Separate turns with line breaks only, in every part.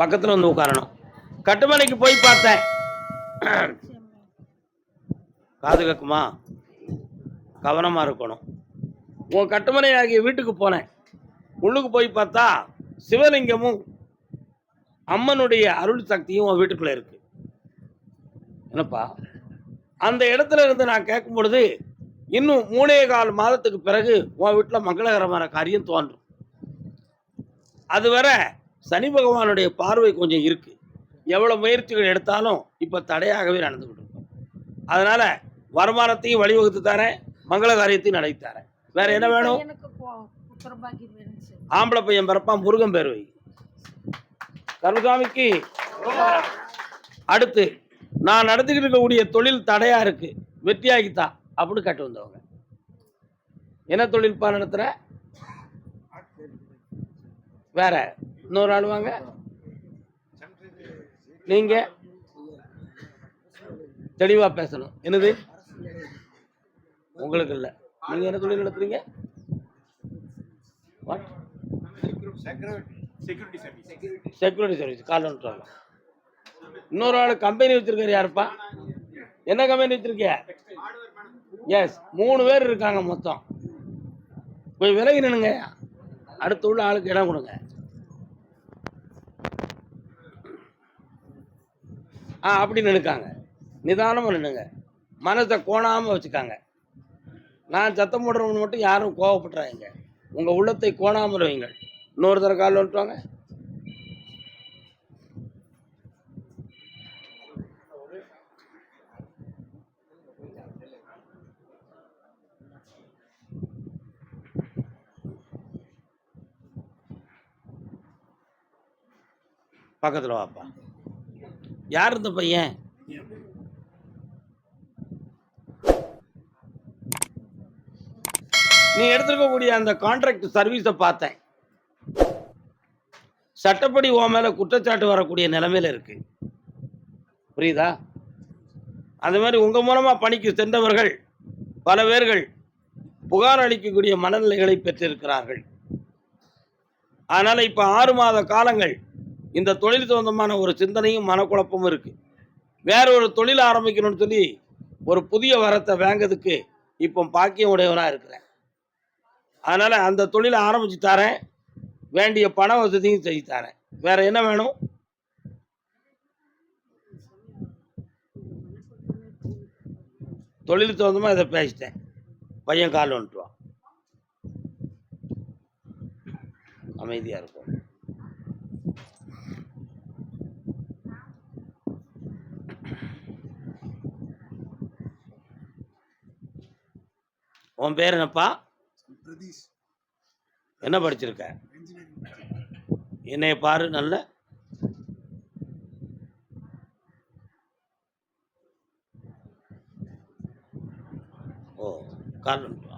பக்கத்தில் வந்து உட்காரணும். கட்டுமனைக்கு போய் பார்த்தேன். காது கேட்குமா? கவனமாக இருக்கணும். உன் கட்டுமனை ஆகிய வீட்டுக்கு போனேன். உள்ளுக்கு போய் பார்த்தா சிவலிங்கமும் அம்மனுடைய அருள் சக்தியும் உன் வீட்டுக்குள்ளே இருக்கு. என்னப்பா? அந்த இடத்துல இருந்து நான் கேட்கும் பொழுது இன்னும் 3.25 மாதத்துக்கு பிறகு உன் வீட்டில் மங்களகரமான காரியம் தோன்றும். அதுவரை சனி பகவானுடைய பார்வை கொஞ்சம் இருக்கு. எவ்வளோ முயற்சிகள் எடுத்தாலும் இப்போ தடையாகவே நடந்துகிட்டு இருக்கும். அதனால வருமானத்தையும் வழிவகுத்து தரேன், மங்கள காரியத்தையும் நடத்தி தரேன். வேற என்ன வேணும்? ஆம்பளை பையன் பிறப்பான், முருகன் பேர் வை. கருசாமிக்கு அடுத்து நான் நடத்திக்கிட்டு இருக்கக்கூடிய தொழில் தடையா இருக்கு, வெற்றியாகித்தா அப்படின்னு கேட்டு வந்தவங்க. என்ன தொழில்பா நடத்துற? வேற இன்னொரு ஆள் வாங்க. நீங்க தெளிவா பேசணும். என்னது? உங்களுக்கு இல்ல. நீங்க என்ன தொழில் நடத்துறீங்க? Security service. கால் வந்துட்டாங்க. இன்னொரு ஆள் கம்பெனி வச்சிருக்காரு. யாருப்பா? என்ன கம்பெனி வச்சிருக்கிய? எஸ், 3 பேர் இருக்காங்க மொத்தம். போய் விலகி நின்னுங்க. அடுத்து உள்ள ஆளுக்கு இடம் கொடுங்க. அப்படி நினைக்காங்க. நிதானமாக நின்னுங்க. மனசை கோணாமல் வச்சுக்காங்க. நான் சத்தம் போடுறவங்க மட்டும் யாரும் கோவப்படுறாங்க. உங்கள் உள்ளத்தை கோணாமல் வைங்கள். இன்னொரு தர கால் வந்துட்டுவாங்க. பக்கத்தில் வாப்பா. யார் இந்த பையன்? நீ எடுத்துக்கக்கூடிய அந்த கான்ட்ராக்ட் சர்வீஸை பார்த்தேன். சட்டப்படி உன் மேல குற்றச்சாட்டு வரக்கூடிய நிலைமையில இருக்கு. புரியுதா? அது மாதிரி உங்க மூலமா பணிக்கு சென்றவர்கள் பல பேர்கள் புகார் அளிக்கக்கூடிய மனநிலைகளை பெற்றிருக்கிறார்கள். அதனால இப்ப 6 மாத காலங்கள் இந்த தொழில் சொந்தமான ஒரு சிந்தனையும் மனக்குழப்பமும் இருக்கு. வேற ஒரு தொழில் ஆரம்பிக்கணும்னு சொல்லி ஒரு புதிய வரத்தை வாங்கிறதுக்கு இப்போ பாக்கியம் உடையவனா இருக்கிறேன். அதனால அந்த தொழிலை ஆரம்பிச்சு தரேன். வேண்டிய பண வசதியும் செய்து தரேன். வேற என்ன வேணும்? தொழில் சொந்தமா இதை பேசிட்டேன். பையன் கால் வந்துட்டுவான். அமைதியா இருக்கும். உன் பேர் என்னப்பா? என்ன படிச்சிருக்க? என்னைய பாரு. நல்ல கால் வந்துட்டு.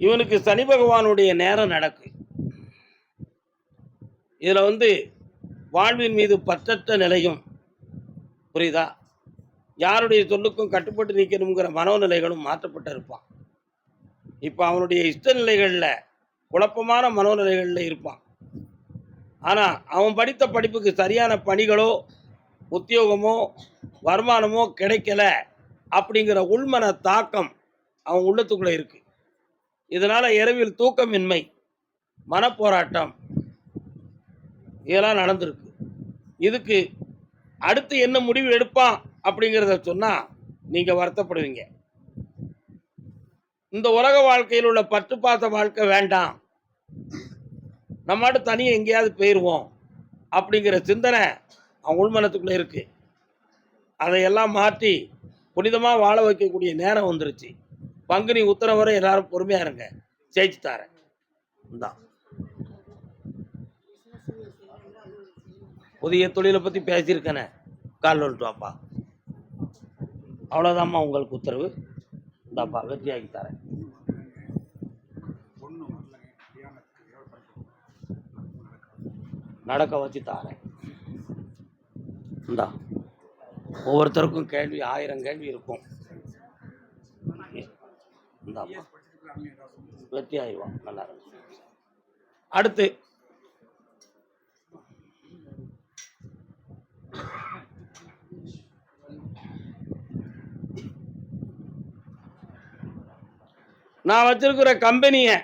இவனுக்கு சனி பகவானுடைய நேரம் நடக்கு. இதுல வாழ்வின் மீது பற்றற்ற நிலையும், புரியுதா, யாருடைய சொல்லுக்கும் கட்டுப்பட்டு நிற்கணுங்கிற மனோநிலைகளும் மாற்றப்பட்டு இருப்பான். இப்போ அவனுடைய இஷ்ட நிலைகளில் குழப்பமான மனோநிலைகளில் இருப்பான். ஆனால் அவன் படித்த படிப்புக்கு சரியான பணிகளோ உத்தியோகமோ வருமானமோ கிடைக்கல அப்படிங்கிற உள்மன தாக்கம் அவன் உள்ளத்துக்குள்ளே இருக்கு. இதனால் இரவில் தூக்கமின்மை, மனப்போராட்டம் இதெல்லாம் நடந்திருக்கு. இதுக்கு அடுத்து என்ன முடிவு எடுப்பான் அப்படிங்கிறத சொன்னால் நீங்கள் வருத்தப்படுவீங்க. இந்த உலக வாழ்க்கையில் உள்ள பற்றுப்பாத்த வாழ்க்கை வேண்டாம், நம்மாட்டு தனியாக எங்கேயாவது போயிடுவோம் அப்படிங்கிற சிந்தனை அவன் உள்மனத்துக்குள்ளே இருக்கு. அதையெல்லாம் மாற்றி புனிதமாக வாழ வைக்கக்கூடிய நேரம் வந்துருச்சு. பங்குனி உத்தரவு வரை எல்லாரும் பொறுமையாக இருங்க, ஜெயிச்சு தாரேன். இந்தான் புதிய தொழிலை பற்றி பேசியிருக்கேனே, கால் வந்துட்டு வாப்பா. அவ்வளோதாம்மா உங்களுக்கு உத்தரவு. இந்தாப்பா வெற்றியாக்கி தரேன். நடக்க வச்சு தாரேன். இந்தா ஒவ்வொருத்தருக்கும் கேள்வி 1000 கேள்வி இருக்கும். வெற்றி ஆயிடுவான். நல்லா இருக்கும். அடுத்து நான் வச்சிருக்கிற கம்பெனியை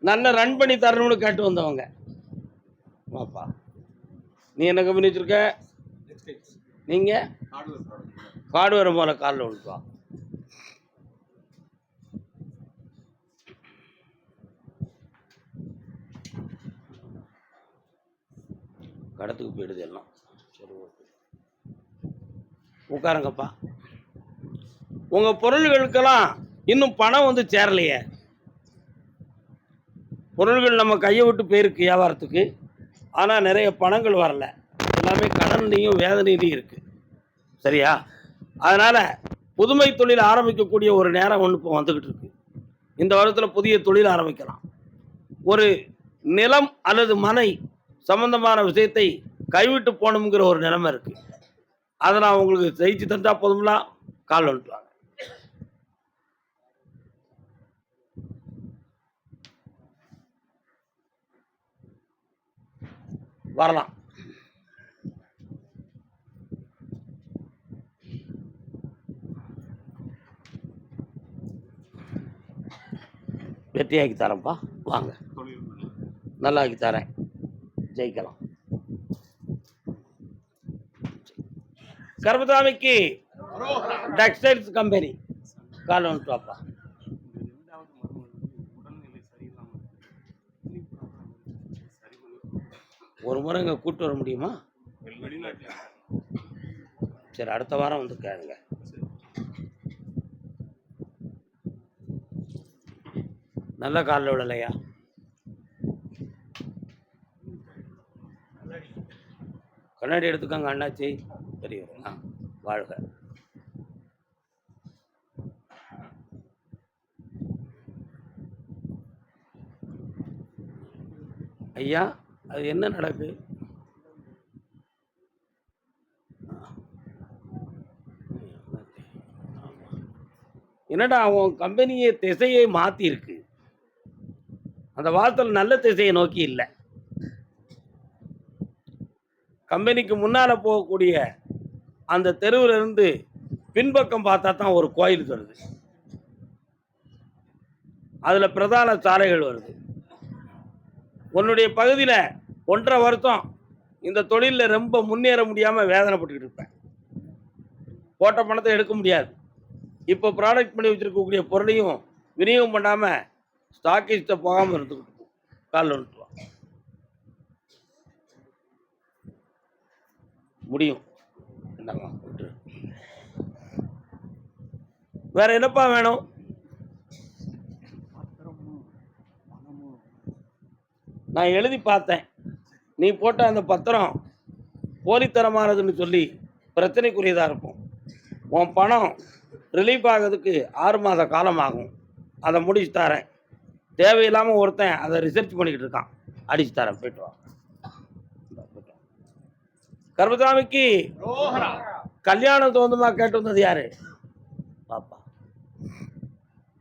நல்ல ரன் பண்ணி தரணும்னு கேட்டு வந்தவங்க. வாப்பா, நீ என்ன கம்பெனி வச்சிருக்க? நீங்க ஹார்ட்வேர் போல காலில் விழுப்பா. கடத்துக்கு போயிடுது எல்லாம். சரி, ஓகே, உட்காருங்கப்பா. உங்க பொருள்களுக்கெல்லாம் இன்னும் பணம் வந்து சேரலையே. பொருள்கள் நம்ம கையை விட்டு போயிருக்கு வியாபாரத்துக்கு, ஆனால் நிறைய பணங்கள் வரல. எல்லாமே கடன்லையும் வேதனையிலையும் இருக்கு. சரியா? அதனால புதுமை தொழில் ஆரம்பிக்கக்கூடிய ஒரு நேரம் ஒன்று இப்போ வந்துகிட்டு இருக்கு. இந்த வருடத்தில் புதிய தொழில் ஆரம்பிக்கலாம். ஒரு நிலம் அல்லது மனை சம்பந்தமான விஷயத்தை கைவிட்டு போகணுங்கிற ஒரு நிலைமை இருக்கு. அதை நான் உங்களுக்கு ஜெயிச்சு தந்தா போதும்ல, கால் வந்துட்டு வாங்க. வரலாம். வெற்றியாக்கி தரேன்ப்பா, வாங்க. நல்லா ஆக்கி தரேன், ஜெயிக்கலாம். கர்மசாமிக்கு டெக்ஸ்டைல்ஸ் கம்பெனி கால் வந்துட்டு வாப்பா. ஒரு முறை இங்கே கூப்பிட்டு வர முடியுமா? சரி, அடுத்த வாரம் வந்து கேளுங்க. நல்ல காலில் விடலையா? கண்ணாடி எடுத்துக்காங்க அண்ணாச்சி, பெரியவர். வாழ்க. ஐயா, அது என்ன நடக்கு? என்னடா அவன் கம்பெனியை திசையை மாற்றி இருக்கு. அந்த வாசல் நல்ல திசையை நோக்கி இல்லை. கம்பெனிக்கு முன்னால் போகக்கூடிய அந்த தெருவில் இருந்து பின்பக்கம் பார்த்தா தான் ஒரு கோயில் வருது. அதில் பிரதான சாலைகள் வருது. உன்னுடைய பகுதியில் 1.5 வருஷம் இந்த தொழிலில் ரொம்ப முன்னேற முடியாமல் வேதனைப்பட்டுக்கிட்டு இருப்பேன். போட்ட பணத்தை எடுக்க முடியாது. இப்போ ப்ராடக்ட் பண்ணி வச்சுருக்கக்கூடிய பொருளையும் விநியோகம் பண்ணாமல் ஸ்டாக்கிஸ்ட்டை போகாமல் இருந்துக்கிட்டு காலில் வந்துட்டு முடியும். என்னங்க வேற என்னப்பா வேணும்? நான் எழுதி பார்த்தேன். நீ போட்ட அந்த பத்திரம் போலித்தரமானதுன்னு சொல்லி பிரச்சனைக்குரியதாக இருக்கும். உன் பணம் ரிலீஃப் ஆகிறதுக்கு 6 மாத காலம் ஆகும். அதை முடிச்சு தரேன். தேவையில்லாமல் ஒருத்தன் அதை ரிசர்ச் பண்ணிக்கிட்டு இருக்கான். அடிச்சு தரேன், போயிட்டு வா. கர்மசாமிக்கு கல்யாணம் தோந்துமா கேட்டு வந்தது யாரு? பாப்பா,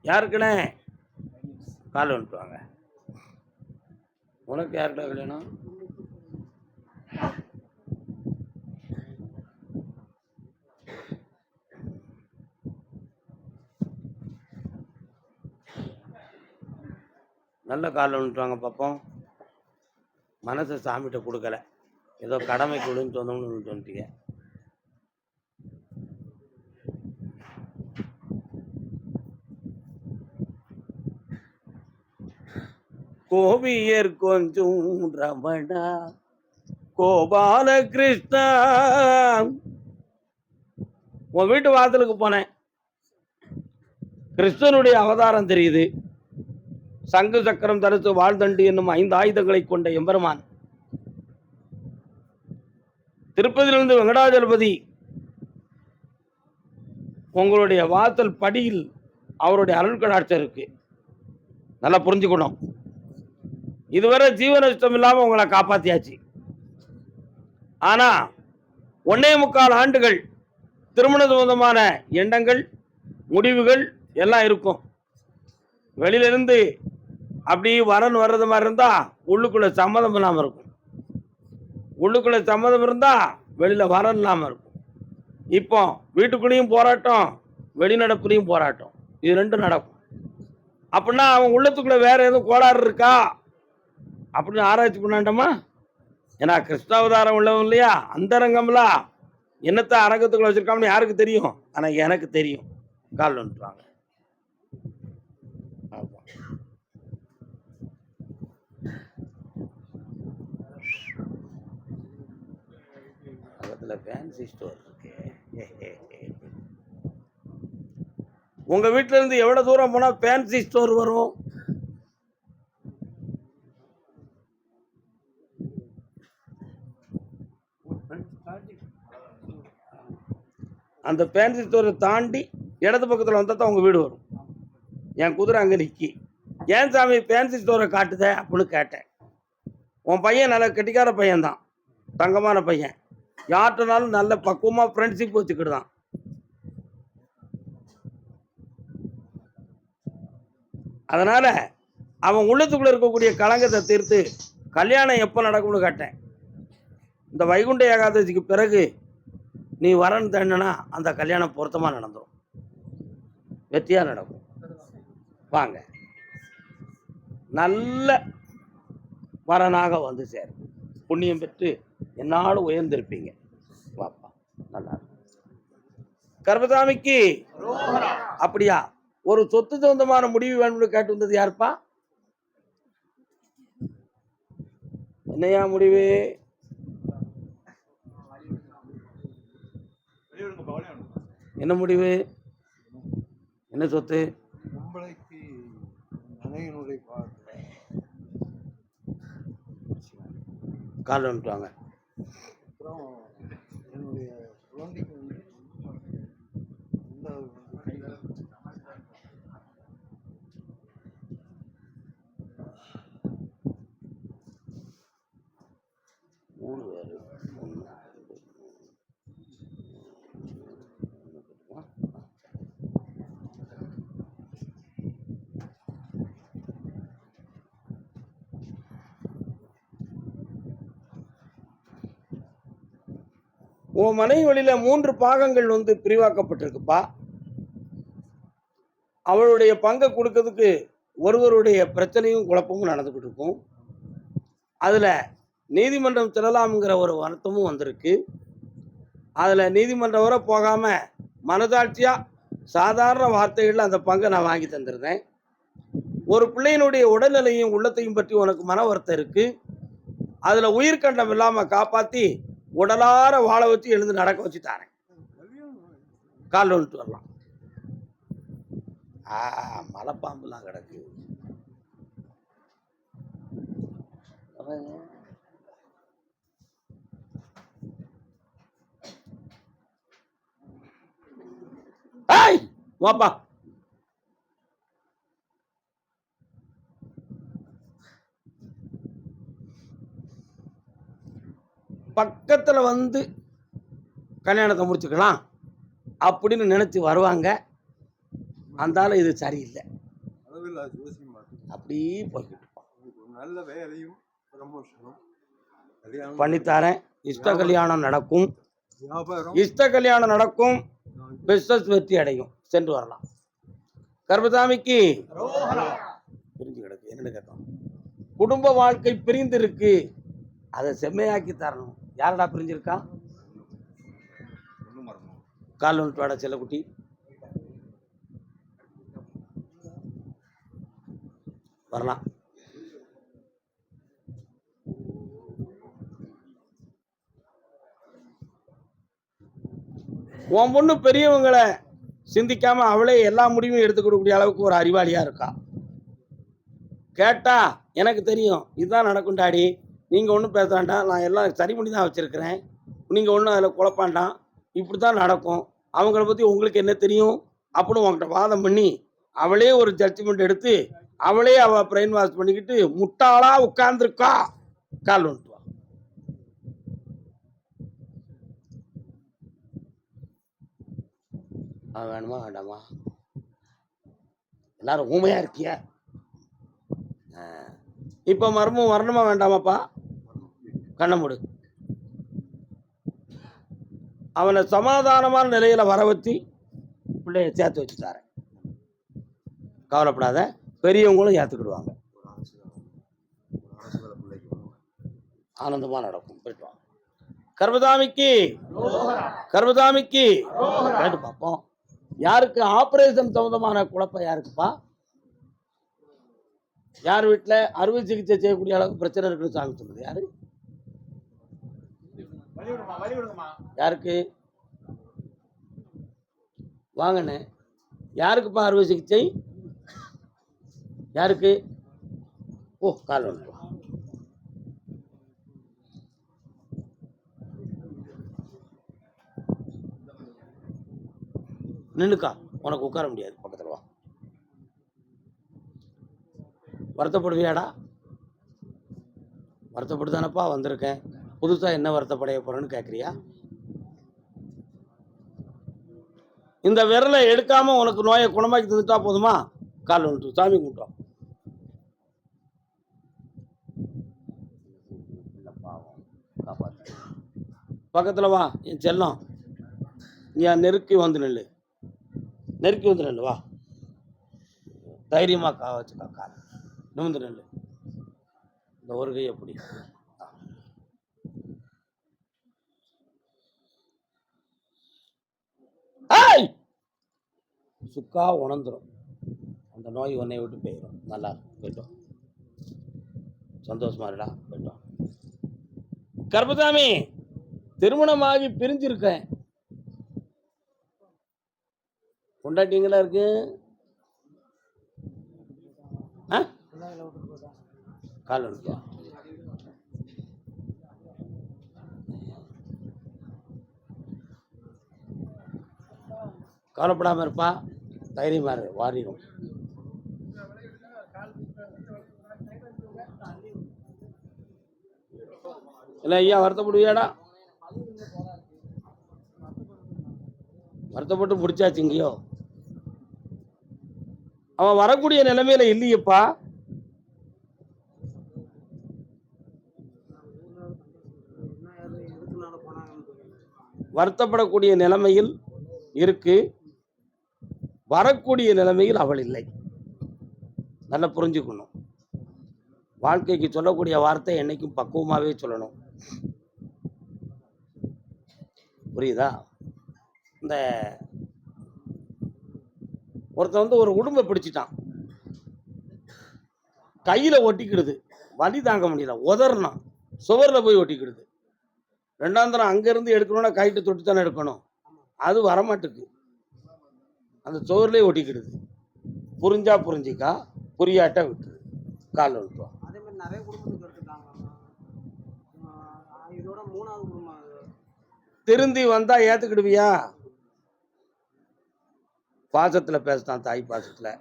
யாருக்குண்ணே? கால் வந்துட்டு வாங்க. உனக்கு யாருக்கா கல்யாணம்? நல்ல காலில் வந்துட்டு வாங்க பார்ப்போம். மனசை சாமிகிட்ட கொடுக்கல, ஏதோ கடமைக்கு விழுந்து சொந்தம்னு வந்துட்டீங்க. கோபியர் கொஞ்சம் ரமணா கோபால கிருஷ்ணா. உன் வீட்டு வாசலுக்கு போனேன். கிருஷ்ணனுடைய அவதாரம் தெரியுது. சங்கு சக்கரம் தரிசு வாழ்தண்டு என்னும் 5 ஆயுதங்களை கொண்ட எம்பெருமான் திருப்பதியிலிருந்து வெங்கடாஜலபதி உங்களுடைய வாசல் படியில் அவருடைய அருள் கடாட்சம் இருக்கு. நல்லா புரிஞ்சுக்கணும். இதுவரை ஜீவ நஷ்டம் இல்லாம உங்களை காப்பாத்தியாச்சு. ஆனா 1.25 ஆண்டுகள் திருமண சம்பந்தமான எண்ணங்கள், முடிவுகள் எல்லாம் இருக்கும். வெளியிலிருந்து அப்படி வரன் வர்றது மாதிரி இருந்தா உள்ளுக்குள்ள சம்மதம் இல்லாம இருக்கும். உள்ளுக்குள்ள சம்மதம் இருந்தா வெளியில வரன் இல்லாம இருக்கும். இப்போ வீட்டுக்குள்ளேயும் போராட்டம், வெளிநடப்புலையும் போராட்டம், இது ரெண்டும் நடக்கும். அப்படின்னா அவன் உள்ளத்துக்குள்ள வேற எதுவும் கோளாறு இருக்கா அப்படின்னு ஆராய்ச்சி பண்ணாண்டோமா? ஏன்னா கிருஷ்ணாவதாரம் உள்ளவன் இல்லையா, அந்தரங்கம்ல என்னத்தை அரங்கத்துக்குள்ள வச்சிருக்கான்னு யாருக்கு தெரியும்? ஆனா எனக்கு தெரியும். கால் வந்துட்டாங்க. பக்கத்துல ஃபேன்சி ஸ்டோர் இருக்கு. உங்க வீட்டுல இருந்து எவ்வளவு தூரம் போனா ஃபேன்சி ஸ்டோர் வரும்? அந்த ஃபேன்சி ஸ்டோரை தாண்டி இடது பக்கத்தில் வந்தால் தான் உங்கள் வீடு வரும். என் குதிரை அங்கே நிற்கி. ஏன் சாமி ஃபேன்சி ஸ்டோரை காட்டுத அப்படின்னு கேட்டேன். உன் பையன் நல்ல கெட்டிக்கார பையன்தான், தங்கமான பையன், யார்கிட்டனாலும் நல்ல பக்குவமாக ஃப்ரெண்ட்ஷிப் வச்சுக்கிட்டுதான். அதனால அவன் உள்ளத்துக்குள்ள இருக்கக்கூடிய களங்கத்தை தீர்த்து கல்யாணம் எப்போ நடக்கும்னு கேட்டேன். இந்த வைகுண்ட ஏகாதசிக்கு பிறகு நீ வரன்னு தண்ணனா அந்த கல்யாணம் பொருத்தமாக நடந்துடும், வெற்றியாக நடக்கும். வாங்க, நல்ல வரனாக வந்து சேரும், புண்ணியம் பெற்று என்னாலும் உயர்ந்திருப்பீங்க. வாப்பா, நல்லா கர்பசாமிக்கு. அப்படியா, ஒரு சொத்து சொந்தமான முடிவு வேணும்னு கேட்டு வந்தது யாருப்பா? என்னையா முடிவு? என்ன முடிவு? என்ன சொத்து? கால் வந்துட்டாங்க. உன் மனைவி வழியில 3 பாகங்கள் வந்து பிரிவாக்கப்பட்டிருக்குப்பா. அவளுடைய பங்கை கொடுக்கறதுக்கு ஒருவருடைய பிரச்சனையும் குழப்பமும் நடந்துகிட்டு இருக்கும். அதுல நீதிமன்றம் செல்லலாம்ங்கிற ஒரு வருத்தமும் வந்திருக்கு. அதுல நீதிமன்றம் வரை போகாம மனதாட்சியா சாதாரண வார்த்தைகள்ல அந்த பங்கை நான் வாங்கி தந்திருந்தேன். ஒரு பிள்ளையினுடைய உடல்நிலையும் உள்ளத்தையும் பற்றி உனக்கு மன வருத்தம் இருக்கு. அதுல உயிர்கண்டம் இல்லாம காப்பாத்தி உடலார வாழ வச்சு எழுந்து நடக்க வச்சு தாரேன். கால் வந்துட்டு வரலாம். மலைப்பாம்புலாம் கிடக்கு. வாப்பா, பக்கத்துல வந்து கல்யாணத்தை முடிச்சுக்கலாம் அப்படின்னு நினைச்சு வருவாங்க. அந்தால இது சரியில்லை, அப்படி போய்கிட்டு பண்ணித்தாரேன். இஷ்ட கல்யாணம் நடக்கும், இஷ்ட கல்யாணம் நடக்கும், பிசினஸ் வெற்றி அடையும். சென்று வரலாம். கர்பசாமிக்கு பிரிஞ்சு கிடக்கு. என்னன்னு கேட்டோம், குடும்ப வாழ்க்கை பிரிந்து இருக்கு, அதை செம்மையாக்கி தரணும். யாரடா பிரிஞ்சிருக்கா? கால் வந்துட்டு வாடா செல்லக்குட்டி. வரலாம். உன் பொண்ணு பெரியவங்களை சிந்திக்காம அவளே எல்லா முடிவும் எடுத்துக்கூடிய அளவுக்கு ஒரு அறிவாளியா இருக்கா. கேட்டா எனக்கு தெரியும், இதுதான் நடக்கும் டாடி, நீங்க ஒன்றும் பேச வேண்டாம், நான் எல்லாம் சரி பண்ணி தான் வச்சிருக்கிறேன், நீங்க ஒன்றும் அதில் குழப்பாண்டாம், இப்படித்தான் நடக்கும், அவங்கள பத்தி உங்களுக்கு என்ன தெரியும் அப்படின்னு உங்கள்கிட்ட வாதம் பண்ணி அவளே ஒரு ஜட்ஜ்மெண்ட் எடுத்து அவளே அவ பிரெயின் வாஷ் பண்ணிக்கிட்டு முட்டாளா உட்கார்ந்துருக்கா. கால் வந்துட்டு வா. வேணுமா வேண்டாமா? எல்லாரும் ஊமையா இருக்கிய. இப்ப மர்மம் வரணுமா வேண்டாமாப்பா? கண்ண மூடு. அவனை சமாதானமான நிலையில வர வச்சு பிள்ளைய சேர்த்து வச்சுட்டாரு. கவலைப்படாத, பெரியவங்களும் ஏத்துக்கிடுவாங்க. ஆனந்தமா நடக்கும். போயிட்டு வாங்க. கர்மதாமிக்கு கர்மதாமிக்கு கேட்டு பார்ப்போம். யாருக்கு ஆபரேஷன் சம்பந்தமான குழப்பம் யாருக்குப்பா? யார் வீட்டுல அறுவை சிகிச்சை செய்யக்கூடிய அளவுக்கு பிரச்சனை இருக்குன்னு சாமி சொல்றது யாரு? யாருக்கு? வாங்கண்ணே. யாருக்குப்பா அறுவை சிகிச்சை? யாருக்கு? ஓ, கால் வந்து நின்னுக்கா. உனக்கு உட்கார முடியாது, பக்கத்துல வா. வருத்தப்படுவியாடா? வருத்தப்பட்டு வந்திருக்கேன். புதுசா என்ன வருத்தப்படைய போறேன்னு கேட்குறியா? இந்த விரலை எடுக்காம உனக்கு நோயை குணமாக்கி தந்துட்டா போதுமா? கால் வந்துட்டு சாமி கும்பிட்டோம். பக்கத்துல வா என் செல்லம். ஏன் நெருக்கி வந்து நெல்லு, நெருக்கி வந்து நெல்லு. வா, தைரியமா வச்சுக்கா. கால் நிமிந்து நெல்லு. இந்த ஒரு கை எப்படி சுக்கா உணர்ந்துடும். அந்த நோய் உன்னை விட்டு போயிடும். நல்லா போயிட்டோம். சந்தோஷமா இருடா. போயிட்டோம். கர்மசாமி, திருமணமாகி பிரிஞ்சிருக்கேன். கொண்டாட்டிங்களா இருக்கு. கால் எடுப்பா. கவலைப்படாம இருப்பா, தைரியமா இரு, வாரிடும். இல்லை ஐயா, வருத்தப்படுவியாடா? வருத்தப்பட்டு முடிச்சாச்சு. இங்கேயோ அவன் வரக்கூடிய நிலைமையில இல்லையப்பா. வருத்தப்படக்கூடிய நிலைமையில் இருக்கு, வரக்கூடிய நிலைமையில் அவள் இல்லை. நல்லா புரிஞ்சுக்கணும். வாழ்க்கைக்கு சொல்லக்கூடிய வார்த்தை என்னைக்கும் பக்குவமாவே சொல்லணும். புரியுதா? இந்த ஒருத்தன் ஒரு உடும்பை பிடிச்சிட்டான், கையில ஒட்டிக்கிடுது, வலி தாங்க முடியல, உதறணும், சுவரில் போய் ஒட்டிக்கிடுது. ரெண்டாம் தரம் அங்கிருந்து எடுக்கணும்னா கைட்டு தொட்டு தானே எடுக்கணும். அது வரமாட்டுக்கு, அந்த சுவர்லேயே ஒட்டிக்கிடுது. புரிஞ்சா புரிஞ்சிக்கா, புரியாட்ட விட்டுரு. கால் விட்டுருவோம்.
அதே மாதிரி நிறைய குடும்பத்துக்கு எடுத்துட்டாங்க. இதோட 3வது குடும்பம்.
திருந்தி வந்தா ஏத்துக்கிடுவியா? பாசத்துல பேசுதான், தாய் பாசத்துல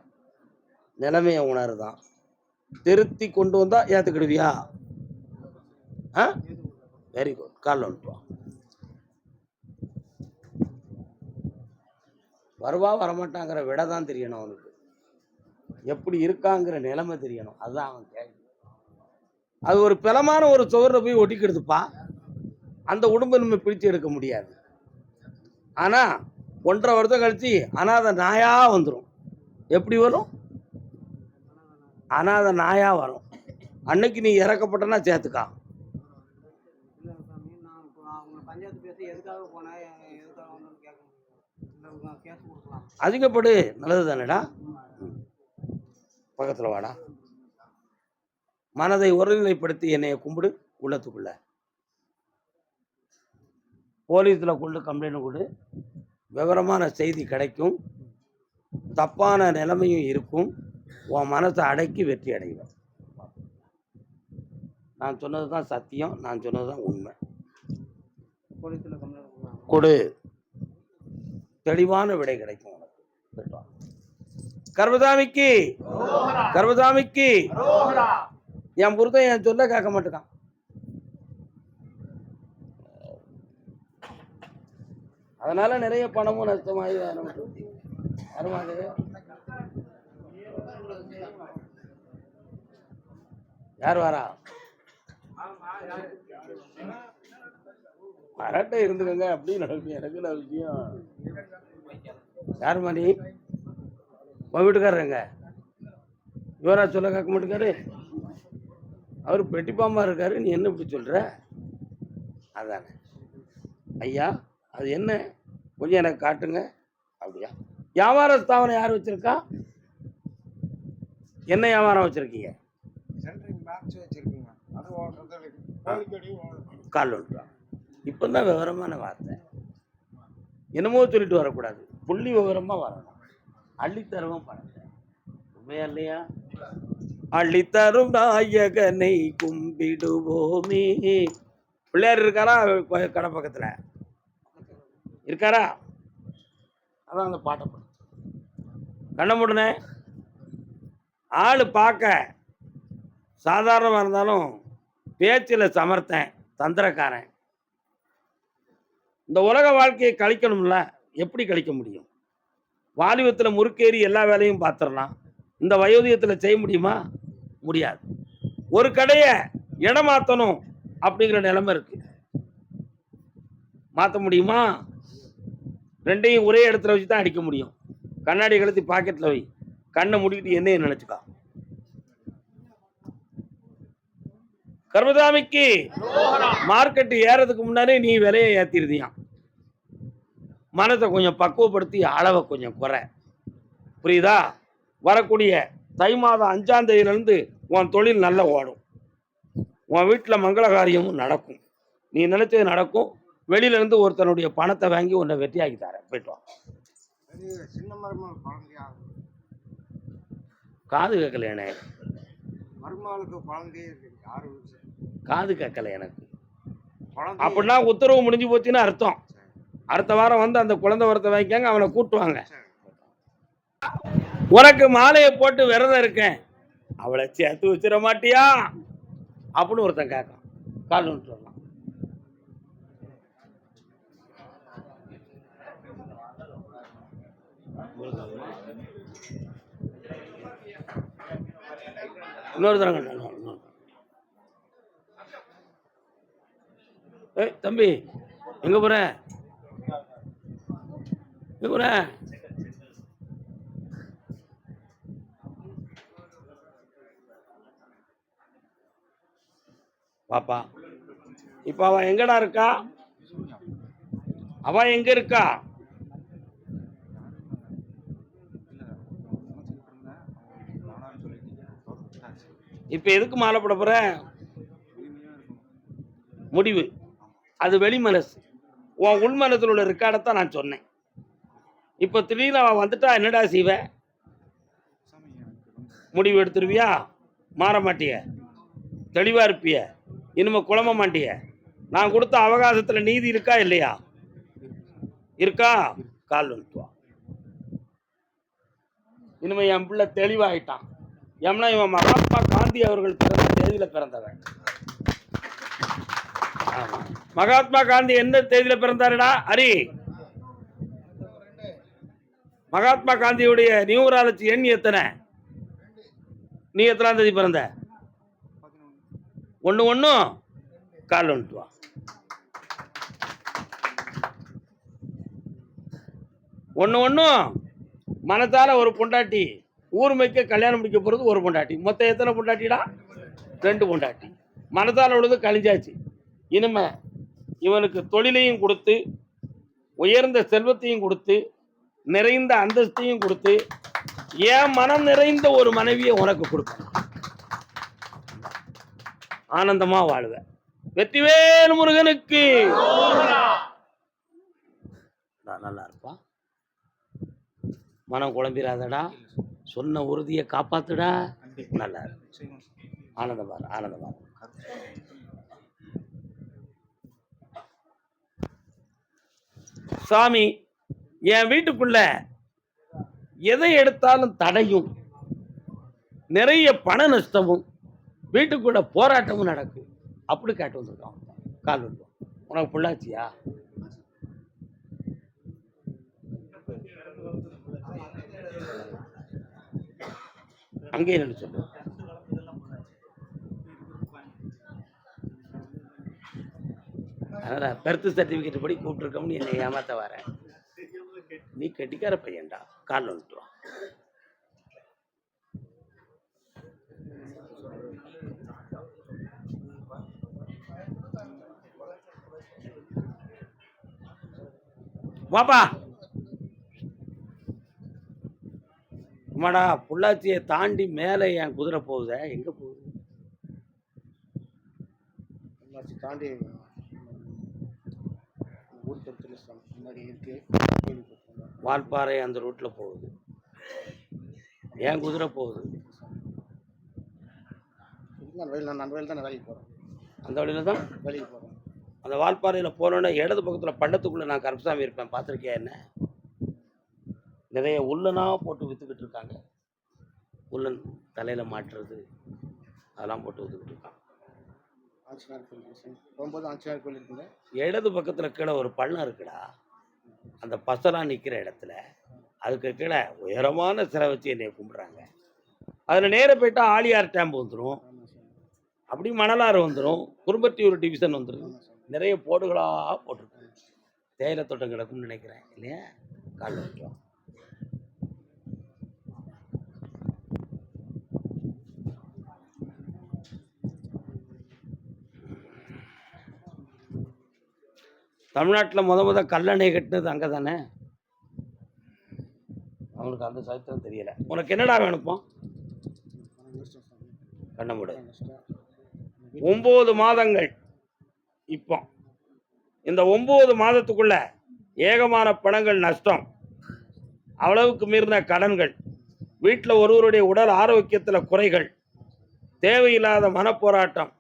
நிலைமைய உணருதான். திருத்தி கொண்டு வந்தா ஏத்துக்கிடுவியா? Very good. கால் வந்துட்டோம். வருவா வரமாட்டாங்கிற விட தான் தெரியணும் அவனுக்கு. எப்படி இருக்காங்கிற நிலைமை தெரியணும். அதுதான் அவன் கேள்வி. அது ஒரு பலமான ஒரு சுவரில் போய் ஒட்டிக்கிடுதுப்பா. அந்த உடம்பை நம்ம பிடிச்சு எடுக்க முடியாது. ஆனா 1.5 வருஷம் கழிச்சு அனாதை நாயா வந்துடும். எப்படி வரும்? அனாதை நாயா வரும். அன்னைக்கு நீ இறக்கப்பட்டனா சேர்த்துக்கா. அதிகப்படு, நல்லது தானேடா. பக்கத்துல வாடா. மனதை ஒருநிலைப்படுத்தி என்னைய கும்பிடு. உள்ளத்துக்குள்ள போலீஸ்ல கொண்டு கம்ப்ளைண்ட் கொடு. விவரமான செய்தி கிடைக்கும். தப்பான நிலைமையும் இருக்கும். உன் மனசை அடக்கி வெற்றி அடைவேன். நான் சொன்னதுதான் சத்தியம், நான் சொன்னதுதான் உண்மை.
போலீஸ்ல கம்ப்ளைண்ட்
கொடு, தெளிவான விடை கிடைக்கும் உனக்கு. கர்மசாமிக்கு கர்மசாமிக்கு என் புருஷன் என் சொல்ல கேட்க மாட்டேக்கான். அதனால நிறைய பணமும் நஷ்டமாகி நமக்கு வருமானது. யார் வரா? வரட்டை இருந்துக்கங்க அப்படின்னு நினைப்பேன். எனக்கு நான் விஷயம் யார் மணி உன் வீட்டுக்காரங்க இவரா சொல்ல கேட்க மாட்டேங்காரு. அவர் பெட்டிப்பாமா இருக்காரு, நீ என்ன இப்படி சொல்ற? அதானே ஐயா, அது என்ன கொஞ்சம் எனக்கு காட்டுங்க. அப்படியா? வியாபார ஸ்தாபனம் யார் வச்சிருக்கா? என்ன வியாபாரம் வச்சிருக்கீங்க? கால் ஒன்றா. இப்பதான் விவரமான வார்த்தை. என்னமோ சொல்லிட்டு வரக்கூடாது, புள்ளி விவரமா வரணும். அள்ளித்தரவும் பணத்தை உண்மையா இல்லையா? அள்ளித்தரும் நாயகனை கும்பிடுவோமே. பிள்ளையார் இருக்காரா கடை பக்கத்துல? இருக்காரா? அதான் அந்த பாட்டை படம் கண்ண முடனே ஆளு பார்க்க சாதாரணமாக இருந்தாலும் பேச்சில் சமர்த்தன், தந்திரக்காரன். இந்த உலக வாழ்க்கையை கழிக்கணும்ல, எப்படி கழிக்க முடியும்? வாலிபத்தில் முறுக்கேறி எல்லா வேலையும் பார்த்துடலாம், இந்த வயோதிகத்தில் செய்ய முடியுமா? முடியாது. ஒரு கடையை இடம் மாற்றணும் அப்படிங்கிற நிலைமை இருக்கு, மாற்ற முடியுமா? ரெண்டையும் ஒரே இடத்துல வச்சு தான் அடிக்க முடியும். கண்ணாடி கழுத்தி பாக்கெட்டில் வை, கண்ணை முடிக்கிட்டு என்னைய நினைச்சுக்கா. கர்மதாமிக்கு மார்க்கெட்டு ஏறதுக்கு முன்னாடி நீ விலையை ஏற்றிருதியான். மனத்தை கொஞ்சம் பக்குவப்படுத்தி அளவை கொஞ்சம் குறை. புரியுதா? வரக்கூடிய தை மாதம் 5ஆம் தேதியிலிருந்து உன் தொழில் நல்லா ஓடும். உன் வீட்டில் மங்கள காரியமும் நடக்கும். நீ நினைச்சது நடக்கும். வெளியிலேருந்து ஒருத்தனுடைய பணத்தை வாங்கி உன்னை வெற்றியாக்கி தரேன். போயிட்டு வா. காது கேட்கலையானே? காது கேட்கல எனக்கு. அப்படின்னா உத்தரவு முடிஞ்சு போச்சுன்னு அர்த்தம். அடுத்த வாரம் வந்து அந்த குழந்தை வரத்தை வாங்கிக்காங்க, அவனை கூட்டுவாங்க. உனக்கு மாலையை போட்டு விரதம் இருக்கேன், அவளை சேர்த்து வச்சிட மாட்டியா அப்படின்னு ஒருத்தன் கேட்கான். கால் ஒன்று சொல்லலாம். இன்னொரு தரங்க. ஏய் தம்பி, எங்க போற? எங்க போற? பாப்பா, இப்ப அவ எங்கடா இருக்கா? அவ எங்க இருக்கா? இப்ப எதுக்கு மாலை போட போற? முடிவு அது வெளி மனசு. உன் உள் மனசில் உள்ள ரெக்கார்டத்தான் நான் சொன்னேன். இப்ப திடீர்னு அவன் வந்துட்டா என்னடா செய்வ? முடிவு எடுத்துருவியா? மாற மாட்டிய? தெளிவா இருப்பிய? இனிமே குழம்ப மாட்டிய? நான் கொடுத்த அவகாசத்துல நீதி இருக்கா இல்லையா? இருக்கா? கால் வந்துட்டு வா. இனிமே என் பிள்ளை தெளிவாயிட்டான். ஏன்னா இவன் மகாத்மா காந்தி அவர்கள் பிறந்த தேதியில பிறந்தவன். மகாத்மா காந்தி எந்த தேதியில பிறந்தாருடா ஹரி? மகாத்மா காந்தியுடைய நியூமராலஜி எண் எத்தனை? நீ எத்தனாம் தேதி பிறந்த? 1/1 கால் வந்துட்டு வா. 1/1 மனத்தால ஒரு பொண்டாட்டி, ஊர்மைக்க கல்யாணம் முடிக்க போறது ஒரு பொண்டாட்டி. மொத்தம் எத்தனை பொண்டாட்டிடா? 2 பொண்டாட்டி. மனத்தால் உள்ளது கழிஞ்சாச்சு. இனிமே இவனுக்கு தொழிலையும் கொடுத்து, உயர்ந்த செல்வத்தையும் கொடுத்து, நிறைந்த அந்தஸ்தையும் கொடுத்து, ஏன் மனம் நிறைந்த ஒரு மனைவியை உனக்கு கொடுப்பேன். ஆனந்தமா வாழுவ. வெற்றிவேல் முருகனுக்கு. நல்லா இருப்பா. மனம் குழம்பிராதடா. சொன்ன உறுதியை காப்பாத்துடா. நல்லா இருக்கு. ஆனந்தமா ஆனந்தமா. சாமி, என் வீட்டுக்குள்ள எதை எடுத்தாலும் தடையும், நிறைய பண நஷ்டமும், வீட்டுக்குள்ள போராட்டமும் நடக்கு. அப்படி கேட்டு வந்திருக்கான். கால் வந்துடும். உனக்கு பிள்ளாச்சியா? அங்கேயே நின்று சொல்லு. அதான் பெர்த் சர்டிஃபிகேட் படி கூப்பிட்டுருக்கோம்னு என்னை ஏமாத்த வரேன். நீ கெட்டிக்கார பையன்டா. காலில் வந்துட்டு வா. வாப்பா. அம்மாடா, பொள்ளாச்சியை தாண்டி மேலே என் குதிரை போகுத, எங்க போகுது?
பொள்ளாச்சி தாண்டி ஊர் தெருத்துல முன்னாடி இருக்கு.
வால்பாறை அந்த ரூட்ல போகுது. என் குதிரை போகுது
அந்த வழியில். நான் அந்த வழியில் தான் வேலைக்கு போகிறேன்.
அந்த வழியில தான்
வேலைக்கு போகிறேன்.
அந்த வால்பாறையில் போனோன்னே இடது பக்கத்தில் பள்ளத்துக்குள்ளே நான் கருப்பசாமி இருப்பேன். பார்த்துருக்கியா என்ன? நிறைய உள்ளனா போட்டு விற்றுக்கிட்டு இருக்காங்க. உள்ளன் தலையில் மாட்டுறது அதெல்லாம் போட்டு விற்றுக்கிட்டு இருக்காங்க.
ஆஞ்சநேயர் கோயில் போகும்போது ஆஞ்சநேயர் கோயில் இருக்குங்க.
இடது பக்கத்தில் கீழே ஒரு பள்ளம் இருக்குடா. அந்த பசலாம் நிற்கிற இடத்துல அதுக்கு கீழே உயரமான சிலை வச்சு என்னை கும்பிட்றாங்க. அதில் நேராக போயிட்டா ஆலியார் டேம்பு வந்துடும். அப்படி மணலாறு வந்துடும். குறும்பத்தியூர் டிவிஷன் வந்துடும். நிறைய போடுகளாக போட்டிருக்கோம். தேயிலை தோட்டம் கிடக்கும்னு நினைக்கிறேன் இல்லையா? காலில் வைக்கலாம். தமிழ்நாட்டில் முத கல்லணை கட்டினது அங்கே தானே? அவனுக்கு அந்த சரித்திரம் தெரியலை. உனக்கு என்னடா வேணுப்போ? கண்ணமுடு 9 மாதங்கள். இப்போ இந்த 9 மாதத்துக்குள்ள ஏகமான பணங்கள் நஷ்டம், அவ்வளவுக்கு மீறின கடன்கள், வீட்டில் ஒருவருடைய உடல் ஆரோக்கியத்தில் குறைகள், தேவையில்லாத மனப்போராட்டம்,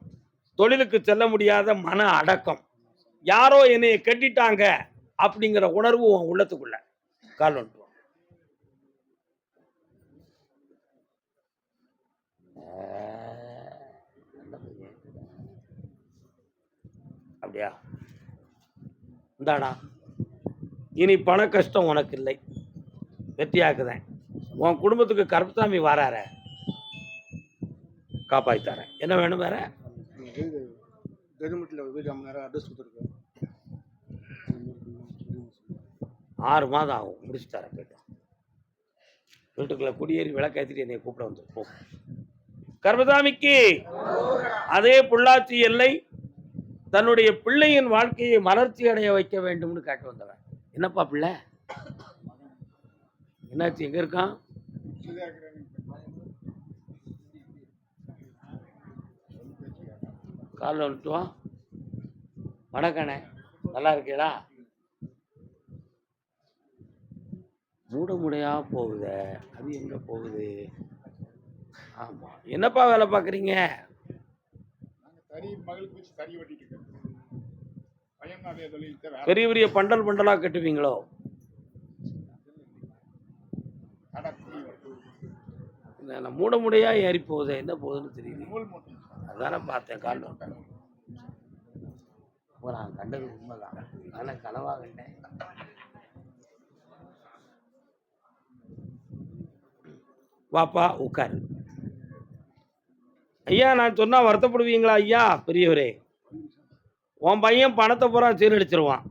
தொழிலுக்கு செல்ல முடியாத மன அடக்கம், யாரோ என்னைய கட்டிட்டாங்க அப்படிங்கிற உணர்வு உன் உள்ளத்துக்குள்ள. கால் வந்துட்டு அப்படியா? இந்தாடா, இனி பண கஷ்டம் உனக்கு இல்லை, வெற்றியாக்குதேன். உன் குடும்பத்துக்கு கருப்பசாமி வரார, காப்பாற்றித்தரேன். என்ன வேணும் வேற?
வீடு அட்ரஸ் கொடுத்துருக்கு.
6 மாதம் ஆகும், முடிச்சு தரேன். போய்ட்டு வீட்டுக்குள்ள குடியேறி விளக்கேற்றிட்டு என்னை கூப்பிட வந்து போ. கருப்பசாமிக்கு அதே பொள்ளாச்சி எல்லை தன்னுடைய பிள்ளையின் வாழ்க்கையை மலர்ச்சி அடைய வைக்க வேண்டும்னு கேட்டு வந்தவன். என்னப்பா பிள்ளை, என்னாச்சு? எங்க இருக்கான்? காலில் வந்துட்டுவான். வணக்கண்ணே, நல்லா இருக்கீங்களா? மூடையா போகுது, அது எங்க போகுது? ஆமா, என்னப்பா வேலை பார்க்குறீங்க? பெரிய பெரிய பண்டல் பண்டலா கட்டுவீங்களோ? மூடையா ஏறி போகுது, என்ன போகுதுன்னு தெரியல. அதானே பார்த்தேன். கால் நான் கண்டது உண்மைதான், ஆனால் கனவா கண்டேன். வாப்பா உட்காரு. ஐயா, நான் சொன்னா வருத்தப்படுவீங்களா? ஐயா பெரியவரே, உன் பையன் பணத்தை பூரா சீரடிச்சிருவான்.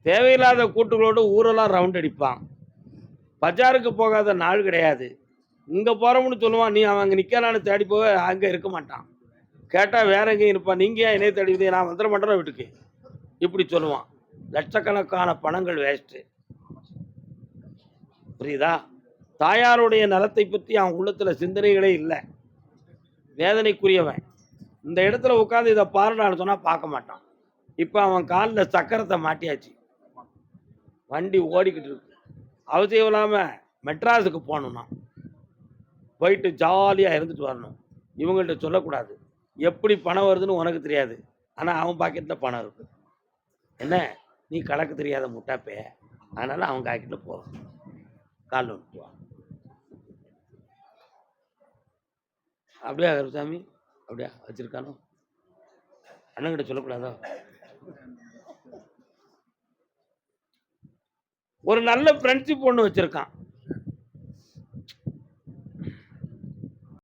தேவையில்லாத கூட்டுகளோடு ஊரெல்லாம் ரவுண்ட் அடிப்பான். பஜாருக்கு போகாத நாள் கிடையாது. இங்கே போகிறோம்னு சொல்லுவான், நீ அவன் அங்கே நிற்கிறான்னு தேடி போக அங்கே இருக்க மாட்டான். கேட்டால் வேற எங்கேயும் இருப்பான். நீங்கள் ஏன் என்னைய தேடி, நான் வந்துட மாட்டேன் வீட்டுக்கு, இப்படி சொல்லுவான். லட்சக்கணக்கான பணங்கள் வேஸ்ட்டு. புரியுதா? தாயாருடைய நலத்தை பற்றி அவன் உள்ளத்தில் சிந்தனைகளே இல்லை. வேதனைக்குரியவன். இந்த இடத்துல உட்காந்து இதை பாருடான்னு சொன்னால் பார்க்க மாட்டான். இப்போ அவன் காலில் சக்கரத்தை மாட்டியாச்சு, வண்டி ஓடிக்கிட்டு இருக்கு. அவசியம் இல்லாமல் மெட்ராஸுக்கு போகணும்னா போயிட்டு ஜாலியாக இருந்துட்டு வரணும். இவங்கள்ட்ட சொல்லக்கூடாது. எப்படி பணம் வருதுன்னு உனக்கு தெரியாது, ஆனால் அவன் பாக்கெட்டில் பணம் இருக்கு. என்ன, நீ கணக்கு தெரியாத முட்டாப்பே, அதனால் அவன் பாக்கெட்டில் போகும். கால் வந்துட்டுவான். அப்படியா கருப்பசாமி? அப்படியா வச்சிருக்கானோ? அண்ணங்கிட்ட சொல்லக்கூடாதோ? ஒரு நல்ல ஃப்ரெண்ட்ஷிப் ஒன்று வச்சிருக்கான்.